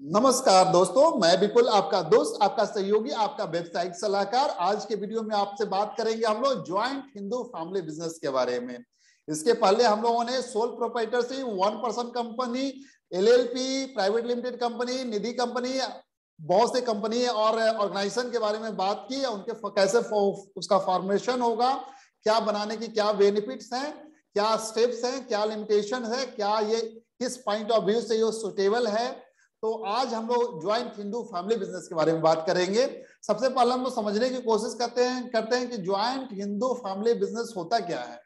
नमस्कार दोस्तों, मैं विपुल आपका दोस्त, आपका सहयोगी, आपका व्यवसायिक सलाहकार। आज के वीडियो में आपसे बात करेंगे हम लोग ज्वाइंट हिंदू फैमिली बिजनेस के बारे में। इसके पहले हम लोगों ने sole proprietorship, 1% company, LLP, private limited company, Nidhi company, बहुत से कंपनी और ऑर्गेनाइजेशन के बारे में बात की। उनके कैसे उसका फॉर्मेशन होगा, क्या बनाने की क्या बेनिफिट्स हैं, क्या स्टेप्स हैं, क्या लिमिटेशन है, क्या ये किस पॉइंट ऑफ व्यू से ये सुटेबल है। तो आज हम लोग ज्वाइंट हिंदू फैमिली बिजनेस के बारे में बात करेंगे। सबसे पहले हम लोग समझने की कोशिश करते हैं कि ज्वाइंट हिंदू फैमिली बिजनेस होता क्या है।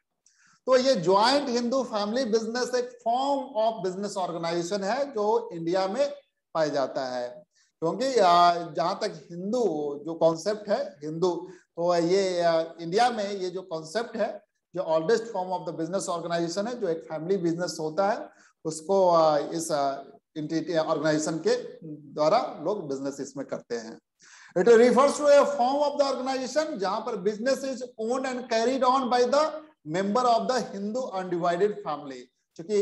तो ये ज्वाइंट हिंदू फैमिली बिजनेस एक फॉर्म ऑफ बिजनेस ऑर्गेनाइजेशन है जो इंडिया में पाया जाता है। क्योंकि जहां तक हिंदू जो कॉन्सेप्ट है हिंदू, तो ये इंडिया में ये जो कॉन्सेप्ट है, जो oldest form of the business organization है, जो एक फैमिली बिजनेस होता है, उसको इस ऑर्गेनाइजेशन के द्वारा लोग बिजनेस इसमें करते हैं। It refers to a form of the organization जहां पर business is owned and carried on by the member of the Hindu undivided family. क्योंकि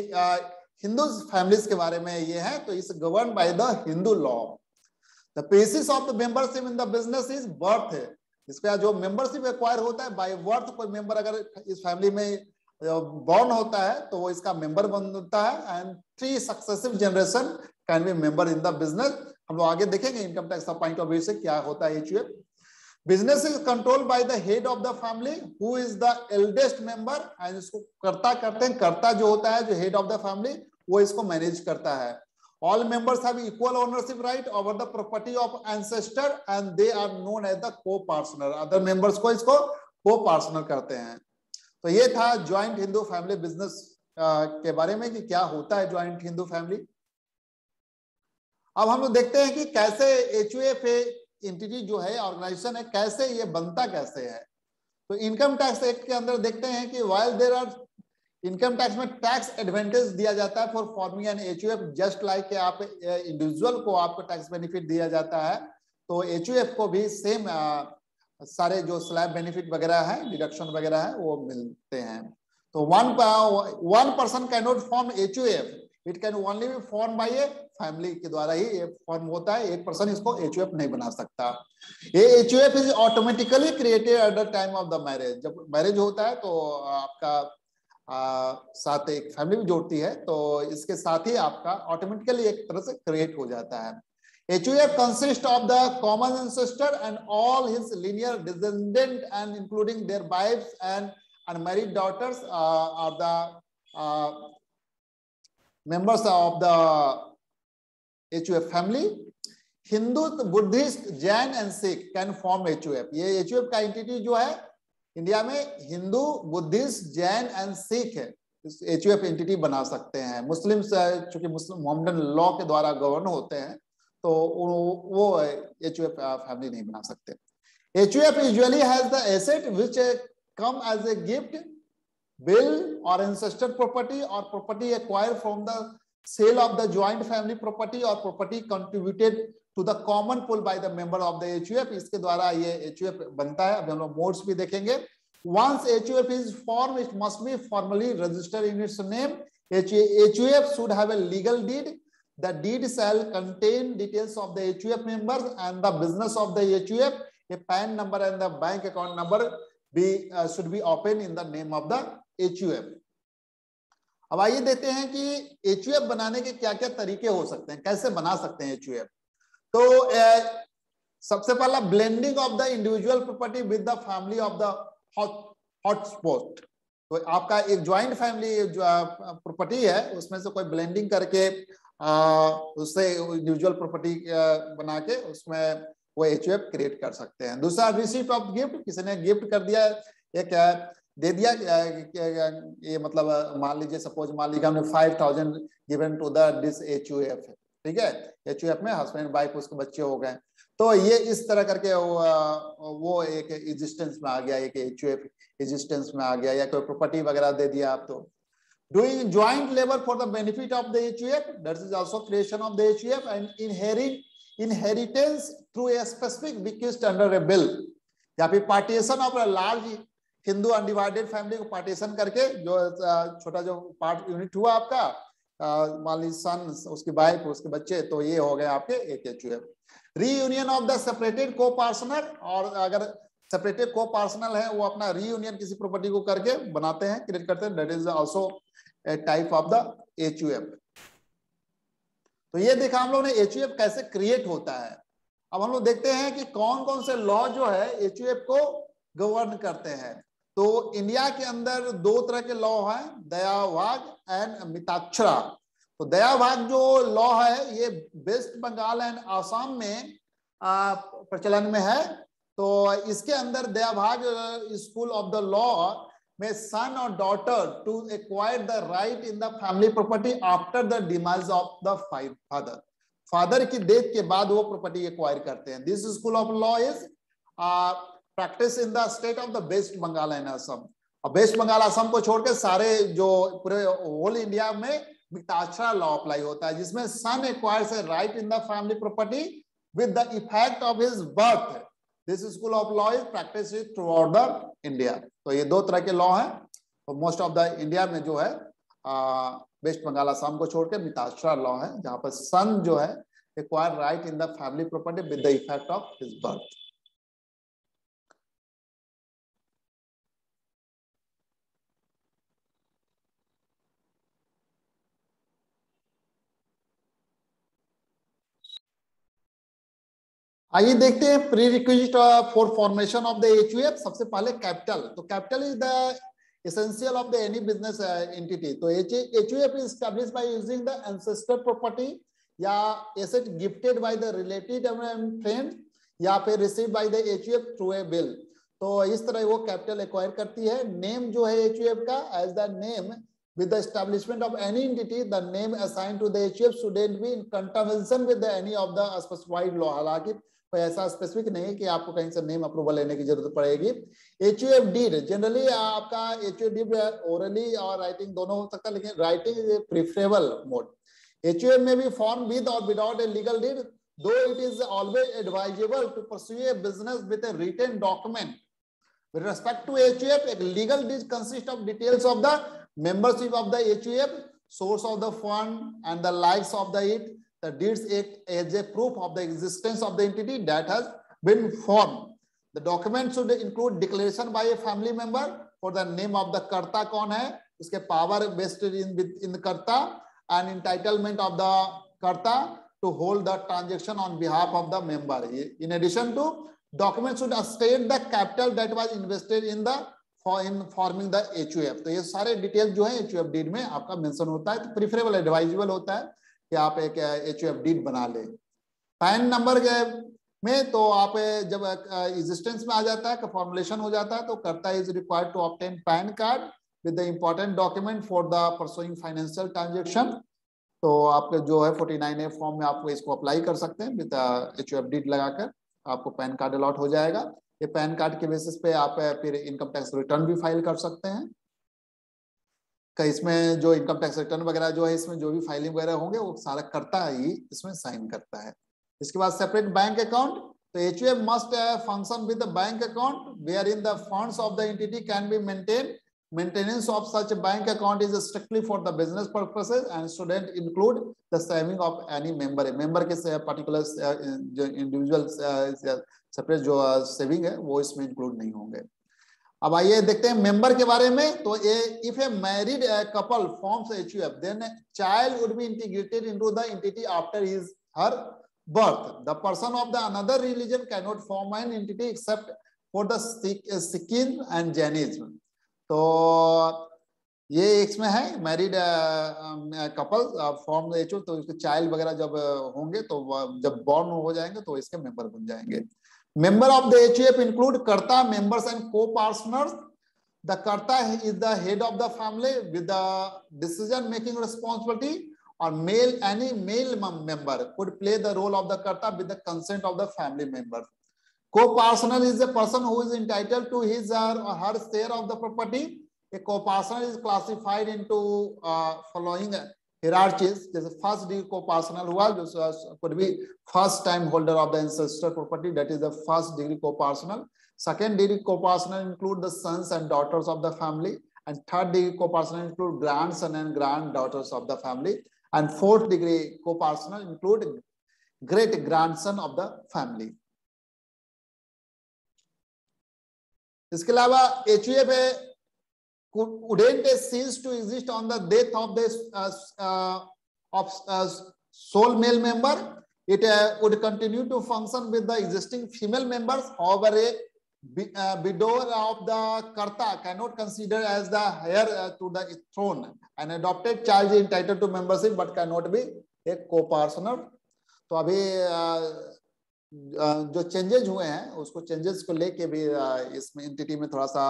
हिंदू फैमिलीज के बारे में ये है, तो इस govern by the Hindu law. The basis of the membership in the business is birth है। इसका जो मेंबरशिप एक्वायर होता है बाय बर्थ, कोई मेंबर अगर इस फैमिली में बॉर्न होता है तो वो इसका मेंबर बनता है। And 3 successive generation can be member in the business. हम लोग आगे देखेंगे इनकम टैक्स का पॉइंट ऑफ व्यू से क्या होता है HUF. Business is controlled by the head of the family who is the eldest member. And इसको कर्ता जो होता है, जो हेड ऑफ द फैमिली, वो इसको मैनेज करता है। All members have equal ownership right over the property of ancestor and they are known as the co-partner. Other members को इसको co-partner करते हैं। तो ये था ज्वाइंट हिंदू फैमिली बिजनेस के बारे में कि क्या होता है ज्वाइंट हिंदू फैमिली। अब हम लोग देखते हैं कि कैसे एचयूएफ एंटिटी जो है, ऑर्गेनाइजेशन है, कैसे ये बनता कैसे है। तो इनकम टैक्स एक्ट के अंदर देखते हैं कि while there are income tax में टैक्स एडवांटेज दिया जाता है for forming an HUF, just like आप इंडिविजुअल को आपको टैक्स बेनिफिट दिया जाता है, तो एचयूएफ को भी सेम सारे जो स्लैब बेनिफिट वगैरह है, डिडक्शन वगैरह है, वो मिलते हैं। तो one person can not form HUF, it can only be form by a family के द्वारा ही ये फॉर्म होता है। एक पर्सन इसको एचयूएफ नहीं बना सकता। ये HUF is automatically created at the time of the marriage. जब मैरिज होता है तो आपका साथ एक फैमिली भी जोड़ती है, तो इसके साथ ही आपका ऑटोमेटिकली एक तरह से क्रिएट हो जाता है। HUF consists of the common ancestor and all his linear descendant and including their wives and unmarried daughters are the members of the HUF family. Hindu, Buddhist, Jain and Sikh can form HUF. ये HUF का entity जो है India में Hindu, Buddhist, Jain and Sikh है, HUF entity बना सकते हैं। मुस्लिम चूंकि मुस्लिम मोहम्मदन लॉ के द्वारा गवर्न होते हैं, तो वो एचयूएफ फैमिली नहीं बना सकते। HUF usually has the asset which come as a gift, will और एंसेस्टर प्रॉपर्टी और property acquired from the sale of the joint family property और property contributed to the common pool by the member of the HUF. इसके द्वारा ये HUF बनता है। अभी हम लोग मोड्स भी देखेंगे। Once HUF is form, it must be formally registered in its name. HUF should have a legal deed. The deed shall contain details of the HUF members and the business of the HUF. A PAN number and the bank account number should be open in the name of the HUF. अब आइए देखते हैं कि HUF बनाने के क्या क्या तरीके हो सकते हैं, कैसे बना सकते हैं एचयूएफ। तो सबसे पहला, blending of the individual property with the family of the hotspot. तो आपका एक ज्वाइंट फैमिली जो प्रॉपर्टी है, उसमें से कोई ब्लेंडिंग करके उससे इंडिविजुअल प्रॉपर्टी बना के उसमें वो एचयूएफ क्रिएट कर सकते हैं। दूसरा, रिसीप्ट ऑफ गिफ्ट, किसी ने गिफ्ट कर दिया, एक दे दिया, ये मतलब मान लीजिए हमने 5000 given to the this HUF, ठीक है, एचयूएफ में हस्बैंड वाइफ, उसके बच्चे हो गए, तो ये इस तरह करके वो एक एग्जिस्टेंस में आ गया, एक एचयूएफ एग्जिस्टेंस में आ गया। या कोई प्रॉपर्टी वगैरह दे दिया आप, तो doing joint labour for the benefit of the HUF, that is also creation of the HUF. And inheritance through a specific bequest under A bill, या फिर partition of a large Hindu undivided family को partition करके, जो छोटा जो part unit हुआ आपका, मान लीजिए सन, उसकी वाइफ, उसके बच्चे, तो ये हो गए आपके एक HUF। Reunion of the separated को पार्टनर, और अगर सेपरेटेड को पार्टनर है वो अपना रीयूनियन किसी प्रॉपर्टी को करके बनाते हैं, क्रिएट करते हैं, that is also a type of the HUF। तो ये देखा हम लोग ने HUF कैसे क्रिएट होता है। अब हम लोग देखते हैं कि कौन कौन से लॉ जो है HUF को गवर्न करते हैं। तो इंडिया के अंदर दो तरह के लॉ हैं, दया भाग एंड मिताक्षरा। तो दया भाग जो लॉ है ये वेस्ट बंगाल एंड आसाम में प्रचलन में है। तो इसके अंदर दया भाग स्कूल ऑफ द लॉ में सन और daughter to acquire the right in the family property after the demise of the father. Father की डेथ के बाद वो प्रॉपर्टी एक्वायर करते हैं। This school of law is practice in the state of the West Bengal and Assam. और वेस्ट बंगाल असम को छोड़कर सारे जो पूरे होल इंडिया में मिताक्षरा लॉ अप्लाई होता है, जिसमें son acquires a right in the family property with the effect of his birth. This school of law is practice throughout the India. तो ये दो तरह के लॉ हैं। तो मोस्ट ऑफ द इंडिया में जो है वेस्ट बंगाल असम को छोड़कर मिताक्षरा लॉ है, जहां पर सन जो है acquire right in the family property with the effect of his birth. आइए देखते हैं pre requisite for formation of the HUF। सबसे पहले कैपिटल। तो capital is the essential of the any business entity। तो HUF is established by using the ancestor property या asset gifted by the relative and friend या फिर received by the HUF through a will। तो इस तरह वो capital acquire करती है। नेम जो है HUF का, as the name with the establishment of any entity, the name assigned to the HUF shouldn't be in contravention with the any of the specified law। हालांकि कोई ऐसा स्पेसिफिक नहीं है कि आपको कहीं से नेम अप्रूवल लेने की जरूरत पड़ेगी। HUF डीड जनरली आपका HUF डीड ओरली और राइटिंग दोनों हो सकता है, लेकिन writing is a preferable mode. HUF में भी फॉर्म विद और without a legal deed, though it is always advisable to pursue a business with a written document. With respect to HUF, a legal deed consists of details of the membership of the HUF, source of the fund, and the likes of the it. The deeds act as a proof of the existence of the entity that has been formed. The document should include declaration by a family member for the name of the कर्ता कौन है, उसके power vested in the कर्ता and entitlement of the कर्ता to hold the transaction on behalf of the member. In addition to document should state the capital that was invested in the in forming the HUF। तो ये सारे detail जो है HUF deed में आपका mention होता है। तो प्रेफरेबल एडवाइजेबल होता है कि आप एक HUF डीड बना लें। पैन नंबर में तो आप जब एग्जिस्टेंस में आ जाता है, फॉर्मुलेशन हो जाता है, तो karta is required to obtain PAN card with the important document for the pursuing financial transaction. तो आपके जो है 49A फॉर्म में आपको इसको अप्लाई कर सकते हैं विद HUF डीड लगाकर, आपको पैन कार्ड अलॉट हो जाएगा। ये पैन कार्ड के बेसिस पे आप फिर इनकम टैक्स रिटर्न भी फाइल कर सकते हैं। इसमें जो इनकम टैक्स रिटर्न वगैरह जो है, इसमें जो भी फाइलिंग वगैरह होंगे वो सारा करता ही इसमें साइन करता है। इसके बाद सेपरेट बैंक अकाउंट। तो HUF must function with the bank account wherein the funds of the entity can be maintain. Maintenance of such a bank account is strictly for the business purposes and shouldn't include the saving of any member। member के particular जो individual separate जो saving है वो इसमें include नहीं होंगे। अब आइए देखते हैं मेंबर के बारे में। तो if a married couple forms HUF, then a child would be integrated into the entity after her birth। The person of the another religion cannot form an entity except for the Sikhism and Jainism। तो ये इसमें है married couple form HUF, तो इसके child वगैरह जब होंगे तो जब बॉर्न हो जाएंगे तो इसके मेंबर बन जाएंगे। Member of the HUF include karta, members and co-partners. The karta is the head of the family with the decision making responsibility, और male any male member could play the role of the karta with the consent of the family member. Co-partner is a person who is entitled to his or her share of the property। A co-partner is classified into following hierarchies। जैसे first degree co-partner हुआ, जो could be first time holder of the ancestor property, that is the first degree co-partner। Second degree co-partner include the sons and daughters of the family, and third degree co-personal include grandson and granddaughters of the family, and fourth degree co-personal include great grandson of the family. इसके अलावा HUF wouldn't cease to exist on the death of the sole male member. It would continue to function with the existing female members. However, a widower of the Karta cannot consider as the heir to the throne. An adopted child is entitled to membership but cannot be a co-personal. तो अभी जो changes हुए हैं उसको changes को लेके भी इसमें एंटिटी में थोड़ा सा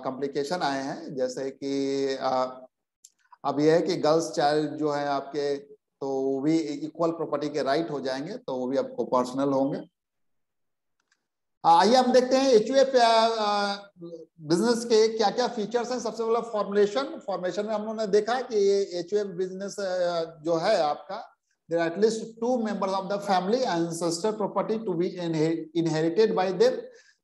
कॉम्प्लिकेशन आए हैं, जैसे कि अब यह है कि गर्ल्स चाइल्ड जो है आपके तो वो भी इक्वल प्रॉपर्टी के राइट हो जाएंगे, तो वो भी अब को-पर्सनल होंगे। आइए हम देखते हैं HUF बिजनेस के क्या क्या फीचर्स हैं। सबसे पहला फॉर्मेशन में हम लोगों ने देखा कि ये HUF बिजनेस जो है आपका, there are at least 2 members of the family and ancestor property to be inherited by them.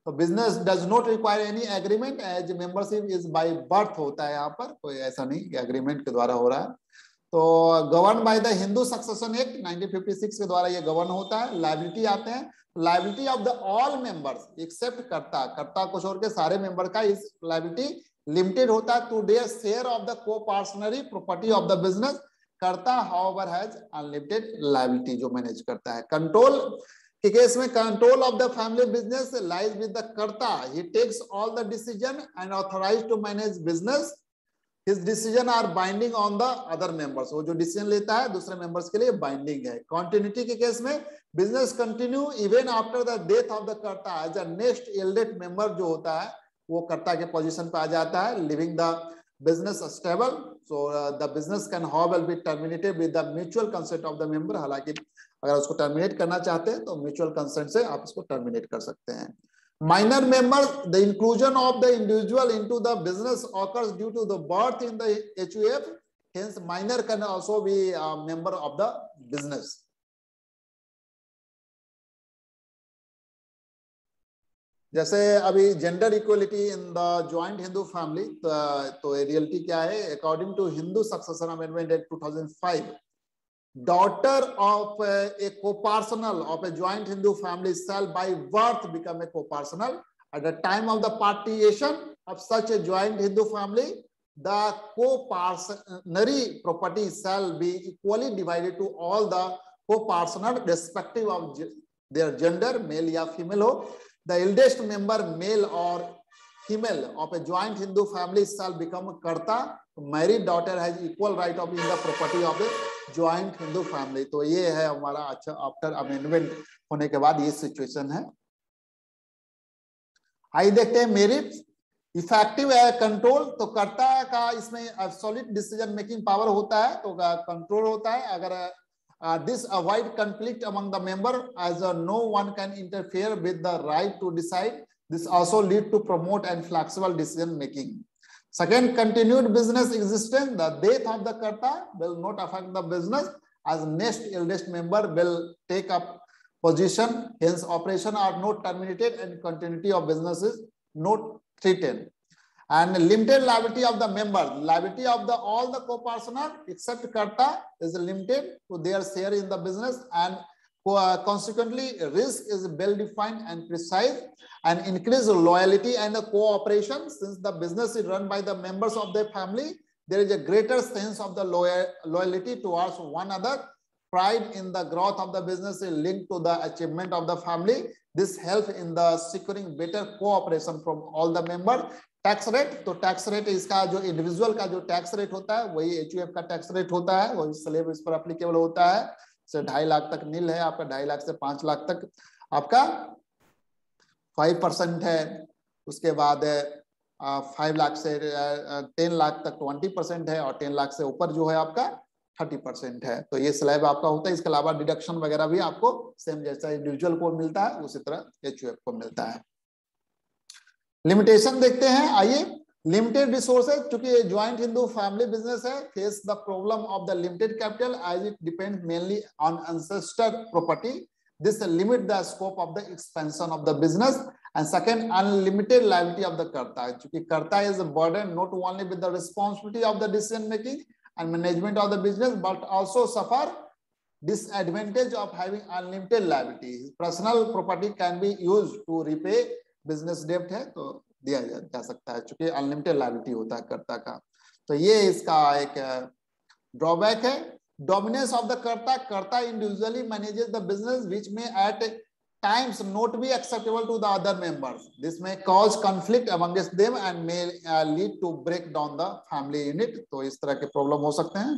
तो business does not require any agreement, as membership is by birth होता है। यहाँ पर कोई ऐसा नहीं कि एग्रीमेंट के द्वारा हो रहा है। तो govern by the Hindu succession act 1956 के द्वारा ये गवर्न होता है। लायबिलिटी आते हैं, liability of the all members except karta को छोड़ के सारे मेंबर का इस लायबिलिटी लिमिटेड होता है to their share of the coparcenary property of the business. Karta however has unlimited liability जो मैनेज करता है। कंट्रोल के केस में control of the family business lies with the karta, he takes all the decision and authorised to manage business, his decision are binding on the other members, वो जो decision लेता है दूसरे मेंबर्स के लिए बाइंडिंग है। कॉन्टिन्यूटी के केस में business continue even after the death of the कर्ता, एज अ नेक्स्ट एल्डेड मेंबर जो होता है वो कर्ता के पोजीशन पे आ जाता है। Living the business stable, so the business can however be terminated with the mutual consent of the member. हालांकि अगर उसको टर्मिनेट करना चाहते हैं तो म्यूचुअल कंसेंट से आप इसको टर्मिनेट कर सकते हैं। Minor member, the inclusion of the individual into the business occurs due to the birth in the HUF, hence minor can also be member of the business. जैसे अभी gender equality in the joint Hindu family, तो reality क्या है? According to Hindu succession amendment act 2005, daughter of a co-personal of a joint Hindu family shall by birth become a co-personal. At the time of the partition of such a joint Hindu family, the co-personary property shall be equally divided to all the co-personal respective of their gender, male या female हो। The eldest member, male or female, of a joint Hindu family shall become a karta. Married daughter has equal right of in the property of a joint Hindu family। तो ये है हमारा अच्छा after amendment होने के बाद ये situation है। आइए देखते हैं मेरिट। इफेक्टिव कंट्रोल, तो कर्ता का इसमें एब्सोल्यूट डिसीजन मेकिंग पावर होता है, तो कंट्रोल होता है। अगर this avoid conflict among the member as no one can interfere with the right to decide. This also lead to promote and flexible decision making. Second, continued business existence. The death of the karta will not affect the business as next eldest member will take up position. Hence, operation are not terminated and continuity of business is not threatened. And limited liability of the member, liability of the all the co-personal except karta is limited to their share in the business, and consequently risk is well defined and precise, and increase loyalty and the cooperation. Since the business is run by the members of their family, there is a greater sense of the loyalty towards one another. Pride in the growth of the business is linked to the achievement of the family. This helps in the securing better cooperation from all the members. Tax rate, तो tax rate इसका जो individual का जो tax rate होता है वही HUF का tax rate होता है, वही स्लैब इस पर एप्लीकेबल होता है। से 2.5 लाख तक नील है आपका, 2.5 लाख से 5 लाख तक आपका 5% है। उसके बाद 5 लाख से 10 लाख तक 20% है, और 10 लाख से ऊपर जो है आपका 30% है। तो ये स्लैब आपका होता है। इसके अलावा डिडक्शन वगैरह भी आपको सेम जैसा इंडिविजुअल को मिलता है उसी तरह HUF को मिलता है। लिमिटेशन देखते हैं। आइए, लिमिटेड रिसोर्सेज, चूंकि ज्वाइंट हिंदू फैमिली बिजनेस है, face the problem of the limited capital as it depend mainly on ancestor property. This limit the scope of the expansion of the business And second, unlimited liability of the karta. Because karta is a burden not only with the responsibility of the decision making and management of the business, but also suffer disadvantage of having unlimited liability. Personal property can be used to repay business debt है तो दिया जा सकता है, चूंकि unlimited liability होता है कर्ता का। तो ये इसका एक ड्रॉबैक है। डोमिनेंस ऑफ द कर्ता, कर्ता individually manages the business which में eight times not be acceptable to the other members. This may cause conflict amongst them and may lead to break down the family unit. तो इस तरह के problem हो सकते हैं।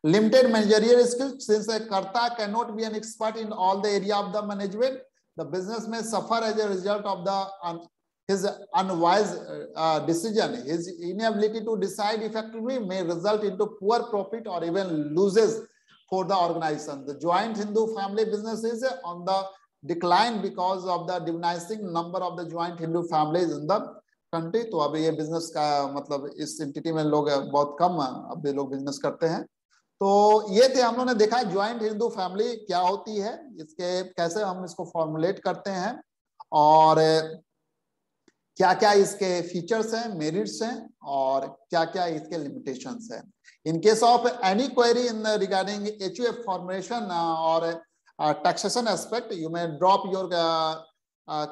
Limited managerial skills, since a karta cannot be an expert in all the area of the management, the business may suffer as a result of the his unwise decision. His inability to decide effectively may result into poor profit or even losses for the organization. The joint Hindu family business is on the decline because of the diminishing number of the joint Hindu families in the country. तो अभी ये business का मतलब इस entity में लोग बहुत कम अभी लोग बिजनेस करते हैं। तो ये थे, हम लोगों ने देखा ज्वाइंट हिंदू फैमिली क्या होती है, इसके कैसे हम इसको फॉर्मुलेट करते हैं और क्या क्या इसके फीचर्स हैं, मेरिट्स हैं और क्या क्या इसके लिमिटेशंस हैं। In case of any query in regarding HUF formulation और taxation aspect, you may drop your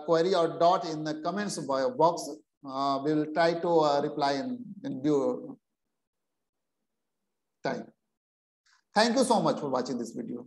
query or dot in the comments box. We will try to reply in due time. Thank you so much for watching this video.